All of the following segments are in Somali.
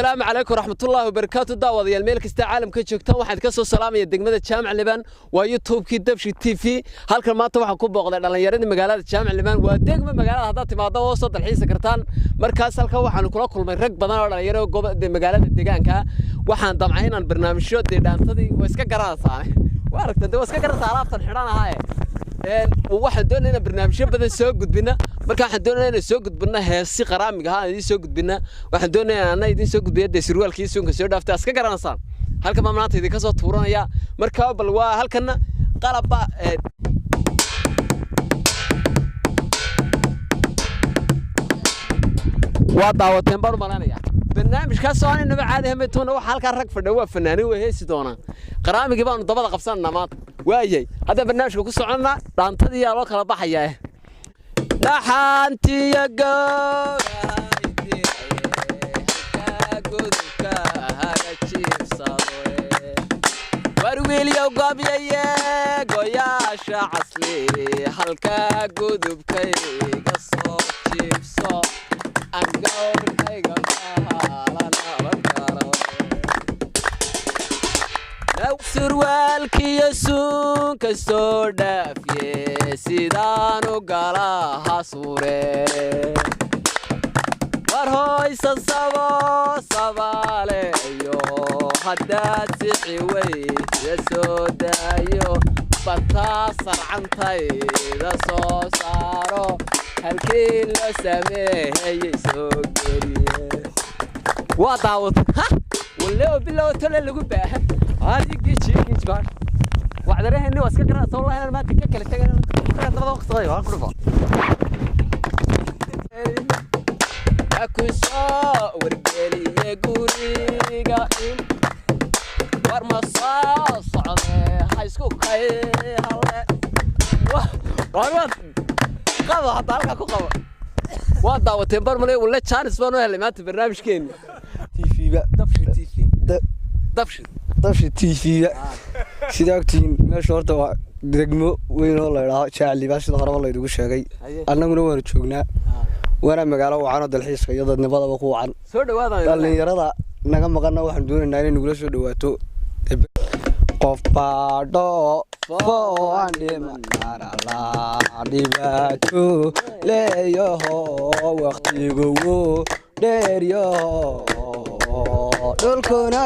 السلام عليكم ورحمة الله وبركاته دعوة يا الملك استعالم كجوكتان واحد كسر سلام يا دقمة جامع لبنان ويوتيوب كده بشي تي في هالكل ما طبعا كوب بقدر لأن يرد مجالات جامع لبنان ودقمة مجالات هذا تبع ضوء وسط الحين سكرتان مركز هالكل وحنا كل من رك بدنا ولا يرى جوب مجالات الدجان كا وحنا طمعين عن برنامج شو دي دانتدي واسكا جراسة وارك تدي واسكا جراسة عرفت الحرانة هاي وواحد دون هنا برنامج بدنا نسوق بنا marka waxaan doonaynaa inaan soo gudbino heesi qaraamiga ah idin soo gudbina waxaan doonaynaa inaan idin soo gudbiyo sirwaalkii suunka soo dhaaftay aska garanaysan halka maamulaanta idin ka soo tuuranaya marka bal waa halkana qalabba waa daawateen bar malanaya barnaamijkaas oo aan inaba caadi ahayn toona waxa halka rag fadhiyo waa fanaaniin way heesi doonaan qaraamiga baan dabada qabsanaa maanta waayay hadda barnaamijka ku soconna dhaantadii yaa loo kala baxayaa نحنتي يا جورايتي كاغودكا هاجيب صاوي ورويل يا غابيا يا غوياش عسلي halka gudubkay gasoo jibso angawrkayga halana warkaro law surwaalkiyo suunka soo dhaafye sidaan u gala hasure war hoysa sabo sabale yo haddaad sixi way soo daayo bataa sarcantayda soo saaro halkii la sameeyay soo geliye waa daawad walaw bilow tole lagu baahan هذه جيجي جبار وعذره إني واسكت كنا صور الله ما تككل تكلم ترى وقت صغير هالكرفة أكو صور قلي يجوري قائم ورمصاص على حيسكو خي هلا وارد قضى حتى على كوكب وضع وتبر مني ولا تشانس بانو اللي ما تبرنامج كين تيفي بقى دفش طفش تيفي سيداكتين meesha horta waa degmo weyn oo la yiraahdo Jacli baash qarab la idugu sheegay annaguna waan joognaa wana magaalo wacan dalxiiska iyo dadnimada ku wacan soo dhawaada dhalinyarada naga maqana waxaan doonaynaa inay nagula soo dhawaato qof baadho foo dhimanara la dhibaato leeyaho waqtigu dheeryo dulkuna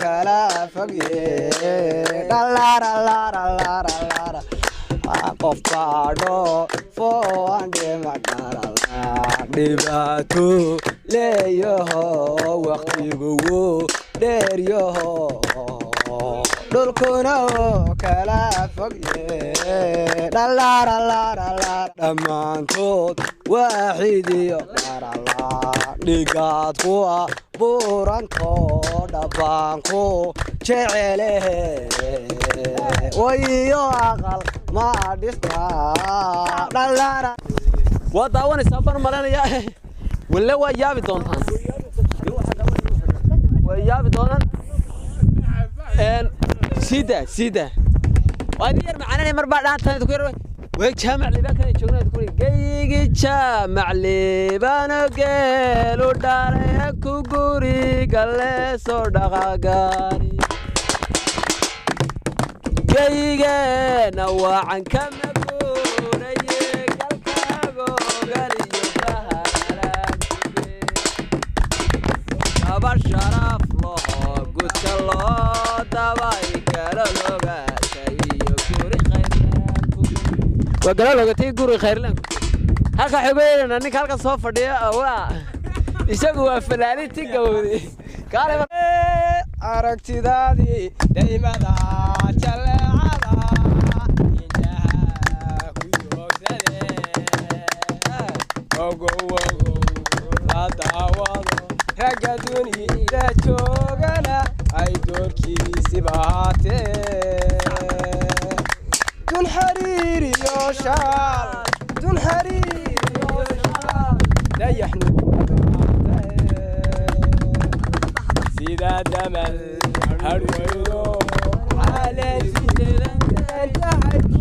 kala fogye dalalara qof baadho foo dhimanara la dhibaato leeyaho waqtigu dheeryo dulkuna kala fogye dalalara dhammaantood waaxidiyo darala dhigaad kuwa buuranto dhabaanku jecelehe wayo aqal ma dhisna dhalara waa daawanaysaa baan malanaya walla waa yaabi doontaan waa yaabi doonaan سيدا وأنا يرمى عنني مربع دانتان تقول وجامع لبان كان يشوفون تقول جيجي جامع لبان قالوا داري كوكوري قال صدقة قاري جيجي نوعا كم نقول قال كاغو قال يبها أبا الشرف له قلت الله وقالوا له قتي قوري خير لك هكا حبيبنا انك هلكا soo fadhiya waa isagu waa fanaaniintii gawdi qaale aragtidaadii daymada jaleecada innaha ku yoogtade ogo la daawado ragga dunida joogana ay doorkiisi baatee دون حريري يا شعر دون حريري يا شعر لا يحنو سيدا دمل هرويلو على سيدنا انت حيث